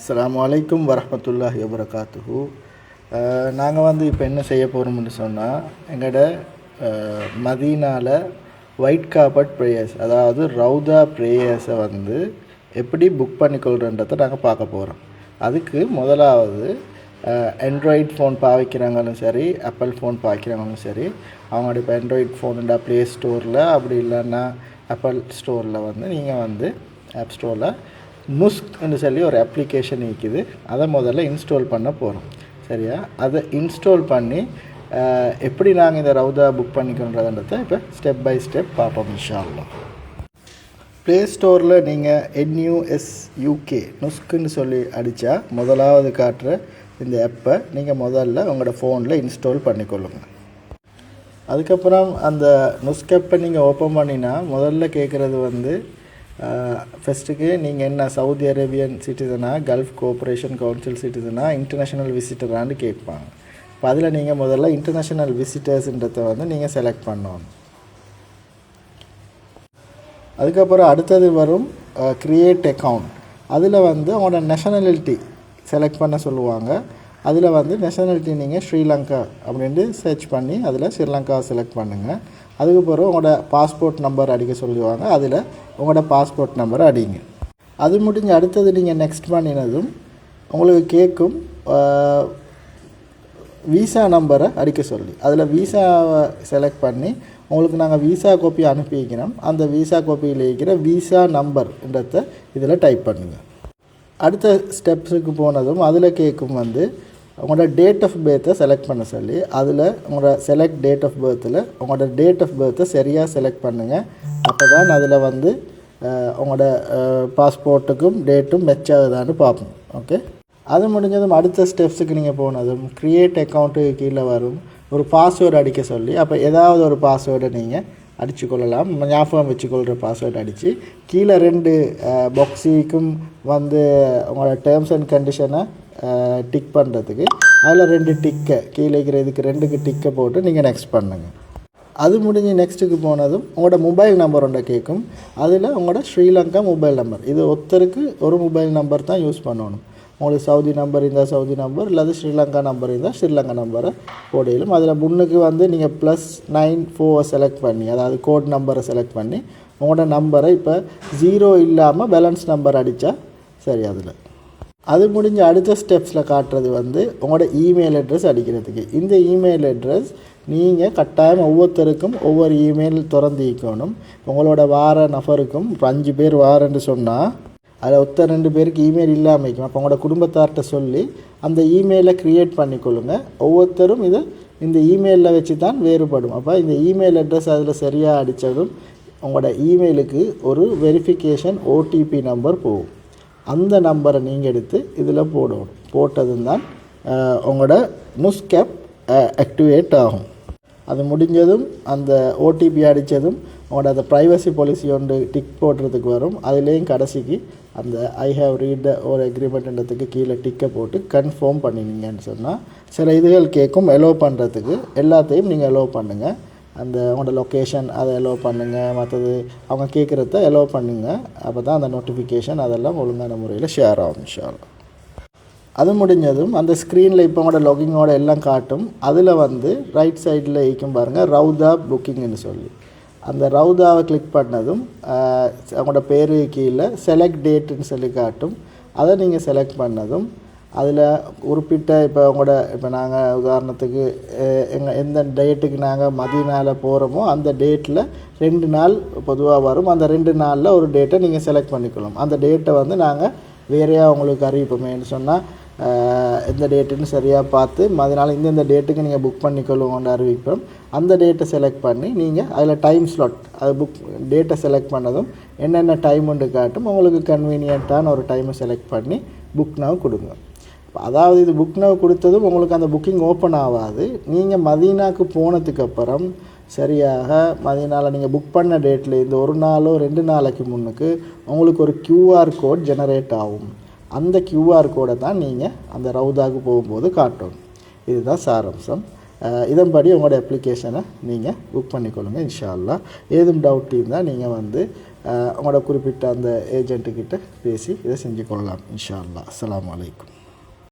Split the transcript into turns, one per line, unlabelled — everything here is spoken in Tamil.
அஸ்ஸலாமு அலைக்கும் வரஹ்மத்துல்லாஹி வபரகாத்துஹு. நாங்கள் இப்போ என்ன செய்ய போகிறோம்னு சொன்னால், எங்களோட மதீனாவில் ஒயிட் கார்பெட் ப்ரேயர்ஸ், அதாவது ரவுதா ப்ரேயர்ஸை எப்படி புக் பண்ணிக்கொள்கிறன்றதை நாங்கள் பார்க்க போகிறோம். அதுக்கு முதலாவது ஆண்ட்ராய்ட் ஃபோன் பாவிக்கிறாங்களும் சரி, ஆப்பிள் ஃபோன் பாவிக்கிறாங்களும் சரி, அவங்களோட இப்போ ஆண்ட்ராய்ட் ஃபோனுண்டா ப்ளே ஸ்டோரில், அப்படி இல்லைன்னா ஆப்பிள் ஸ்டோரில் நீங்கள் ஆப் ஸ்டோரில் நுஸ்க்னு சொல்லி ஒரு அப்ளிகேஷன் இருக்குது. அதை முதல்ல இன்ஸ்டால் பண்ண போகிறோம். சரியா? அதை இன்ஸ்டால் பண்ணி எப்படி நாங்கள் இந்த ரவுதா புக் பண்ணிக்கணுன்றதை இப்போ ஸ்டெப் பை ஸ்டெப் பார்ப்போம் இன்ஷா அல்லாஹ். ப்ளே ஸ்டோரில் நீங்கள் NUSUK நுஸ்க்குன்னு சொல்லி அடித்தா முதலாவது காட்டுற இந்த ஆப்பை நீங்கள் முதல்ல உங்களோட ஃபோனில் இன்ஸ்டால் பண்ணிக்கொள்ளுங்கள். அதுக்கப்புறம் அந்த நுஸ்க் ஆப்பை நீங்கள் ஓப்பன் பண்ணினா முதல்ல கேட்குறது ஃபஸ்ட்டுக்கு நீங்கள் என்ன சவுதி அரேபியன் சிட்டிசனா, கல்ஃப் கோஆப்ரேஷன் கவுன்சில் சிட்டிசனா, இன்டர்நேஷ்னல் விசிட்டரான்னு கேட்பாங்க. இப்போ அதில் நீங்கள் முதல்ல இன்டர்நேஷ்னல் விசிட்டர்ஸ்ன்றதை நீங்கள் செலக்ட் பண்ணணும். அதுக்கப்புறம் அடுத்தது வரும் க்ரியேட் அக்கௌண்ட். அதில் அவங்களோட நேஷனாலிட்டி செலக்ட் பண்ண சொல்லுவாங்க. அதில் நேஷனாலிட்டி நீங்கள் ஸ்ரீலங்கா அப்படின்ட்டு சர்ச் பண்ணி அதில் ஸ்ரீலங்கா செலக்ட் பண்ணுங்கள். அதுக்கப்புறம் உங்களோட பாஸ்போர்ட் நம்பர் அடிக்க சொல்லுவாங்க. அதில் உங்களோட பாஸ்போர்ட் நம்பரை அடிங்க. அது முடிஞ்சு அடுத்தது நீங்கள் நெக்ஸ்ட் பண்ணினதும் உங்களுக்கு கேட்கும் வீசா நம்பரை அடிக்க சொல்லி, அதில் வீசாவை செலக்ட் பண்ணி உங்களுக்கு நாங்கள் வீசா காப்பி அனுப்பி வைக்கிறோம். அந்த வீசா காப்பியில் இருக்கிற வீசா நம்பர்ன்றதை இதில் டைப் பண்ணுங்கள். அடுத்த ஸ்டெப்ஸுக்கு போனதும் அதில் கேட்கும் உங்களோட டேட் ஆஃப் பர்த்தை செலக்ட் பண்ண சொல்லி, அதில் உங்களோட செலக்ட் டேட் ஆஃப் பர்த்தில் உங்களோட டேட் ஆஃப் பர்த்தை சரியாக செலக்ட் பண்ணுங்கள். அப்போ தான் அதில் உங்களோட பாஸ்போர்ட்டுக்கும் டேட்டும் மெச் ஆகுதான்னு பார்ப்போம். ஓகே, அது முடிஞ்சதும் அடுத்த ஸ்டெப்ஸுக்கு நீங்கள் போனதும் க்ரியேட் அக்கௌண்ட்டுக்கு கீழே வரும் ஒரு பாஸ்வேர்டு அடிக்க சொல்லி, அப்போ ஏதாவது ஒரு பாஸ்வேர்டை நீங்கள் அடிச்சுக்கொள்ளலாம். ஞாபகம் வச்சுக்கொள்கிற பாஸ்வேர்டு அடித்து கீழே 2 பாக்ஸுக்கும் உங்களோட டேர்ம்ஸ் அண்ட் கண்டிஷனை டிக் பண்ணுறதுக்கு அதில் 2 டிக்கை கீழே இருக்கிற இதுக்கு 2க்கு டிக்கை போட்டு நீங்கள் நெக்ஸ்ட் பண்ணுங்கள். அது முடிஞ்சு நெக்ஸ்ட்டுக்கு போனதும் உங்களோட மொபைல் நம்பர் ஒன்றை கேட்கும். அதில் உங்களோட ஸ்ரீலங்கா மொபைல் நம்பர், இது ஒருத்தருக்கு ஒரு மொபைல் நம்பர் தான் யூஸ் பண்ணணும். உங்களுக்கு சவுதி நம்பர் இருந்தால் சவுதி நம்பர், இல்லாத ஸ்ரீலங்கா நம்பர் இருந்தால் ஸ்ரீலங்கா நம்பரை போடையிலும். அதில் முன்னுக்கு நீங்கள் +94 செலக்ட் பண்ணி, அதாவது கோட் நம்பரை செலக்ட் பண்ணி உங்களோட நம்பரை இப்போ 0 இல்லாமல் பேலன்ஸ் நம்பர் அடித்தா சரி. அது முடிஞ்ச அடுத்த ஸ்டெப்ஸில் காட்டுறது உங்களோட இமெயில் அட்ரஸ் அடிக்கிறதுக்கு. இந்த இமெயில் அட்ரஸ் நீங்கள் கட்டாயம் ஒவ்வொருத்தருக்கும் ஒவ்வொரு இமெயில் திறந்திக்கணும். உங்களோட வார நபருக்கும் 5 பேர் வாரன்னு சொன்னால் அதில் 2 பேருக்கு இமெயில் இல்லாமல் வைக்கும். அப்போ உங்களோட குடும்பத்தார்கிட்ட சொல்லி அந்த இமெயிலை க்ரியேட் பண்ணிக்கொள்ளுங்கள். ஒவ்வொருத்தரும் இந்த இமெயிலில் வச்சு தான் வேறுபடும். அப்போ இந்த இமெயில் அட்ரஸ் அதில் சரியாக அடித்ததும் உங்களோட இமெயிலுக்கு ஒரு வெரிஃபிகேஷன் OTP நம்பர் போகும். அந்த நம்பரை நீங்கள் எடுத்து இதில் போடணும். போட்டதும் தான் உங்களோட நுஸ்க் ஆப் ஆக்டிவேட் ஆகும். அது முடிஞ்சதும் அந்த OTP அடித்ததும் உங்களோட அந்த ப்ரைவசி பாலிசி ஒன்று டிக் போடுறதுக்கு வரும். அதுலேயும் கடைசிக்கு அந்த ஐ ஹேவ் ரீட் ஒரு அக்ரிமெண்ட்ன்றதுக்கு கீழே டிக்கை போட்டு கன்ஃபார்ம் பண்ணினீங்கன்னு சொன்னால் சில இதுகள் கேட்கும். எலோ பண்ணுறதுக்கு எல்லாத்தையும் நீங்கள் எலோ பண்ணுங்கள். அந்த உங்களோட லொக்கேஷன் அதை எலோ பண்ணுங்கள். மற்றது அவங்க கேட்குறத எலோ பண்ணுங்கள். அப்போ தான் அந்த நோட்டிஃபிகேஷன் அதெல்லாம் ஒழுங்கான முறையில் ஷேர் ஆகும் இன்ஷா அல்லாஹ். அது முடிஞ்சதும் அந்த ஸ்க்ரீனில் இப்போ உங்களோட லாகிங்கோட எல்லாம் காட்டும். அதில் ரைட் சைடில் இருக்கும் பாருங்கள் ரவுதா புக்கிங்னு சொல்லி, அந்த ரவுதாவை கிளிக் பண்ணதும் அவங்களோட பேர் கீழே செலக்ட் டேட்டுன்னு சொல்லி காட்டும். அதை நீங்கள் செலக்ட் பண்ணதும் அதில் குறிப்பிட்ட இப்போ நாங்கள் உதாரணத்துக்கு எந்த டேட்டுக்கு நாங்கள் மதியனால் போகிறோமோ அந்த டேட்டில் 2 நாள் பொதுவாக வரும். அந்த 2 நாளில் ஒரு டேட்டை நீங்கள் செலக்ட் பண்ணிக்கலாம். அந்த டேட்டை நாங்கள் வேறையாக உங்களுக்கு அறிவிப்போமேன்னு சொன்னால் எந்த டேட்டுன்னு சரியாக பார்த்து அதனால் இந்த டேட்டுக்கு நீங்கள் புக் பண்ணிக்கொள்ளுவோன்னு அறிவிப்போம். அந்த டேட்டை செலக்ட் பண்ணி நீங்கள் அதில் டைம் ஸ்லாட் அது டேட்டை செலக்ட் பண்ணதும் என்னென்ன டைமுன்னு காட்டும். உங்களுக்கு கன்வீனியண்ட்டான ஒரு டைமை செலக்ட் பண்ணி புக் நவ் கொடுங்க. அதாவது இது புக் நவ் கொடுத்ததும் உங்களுக்கு அந்த புக்கிங் ஓப்பன் ஆகாது. நீங்கள் மதீனாவுக்கு போனதுக்கப்புறம் சரியாக மதியனால் நீங்கள் புக் பண்ண டேட்டில் இந்த 1 நாளோ 2 நாளைக்கு முன்னுக்கு உங்களுக்கு ஒரு QR கோட் ஜெனரேட் ஆகும். அந்த QR கோடை தான் நீங்கள் அந்த ரவுதாவுக்கு போகும்போது காட்டணும். இதுதான் சாராம்சம். இதன்படி உங்களோட அப்ளிகேஷனை நீங்கள் புக் பண்ணிக்கொள்ளுங்கள் இன்ஷா அல்லாஹ். ஏதும் டவுட் இருந்தால் நீங்கள் உங்களோட குறிப்பிட்ட அந்த ஏஜென்ட்டுக்கிட்ட பேசி இதை செஞ்சு கொள்ளலாம் இன்ஷா அல்லாஹ். அஸ்ஸலாமு அலைக்கும்.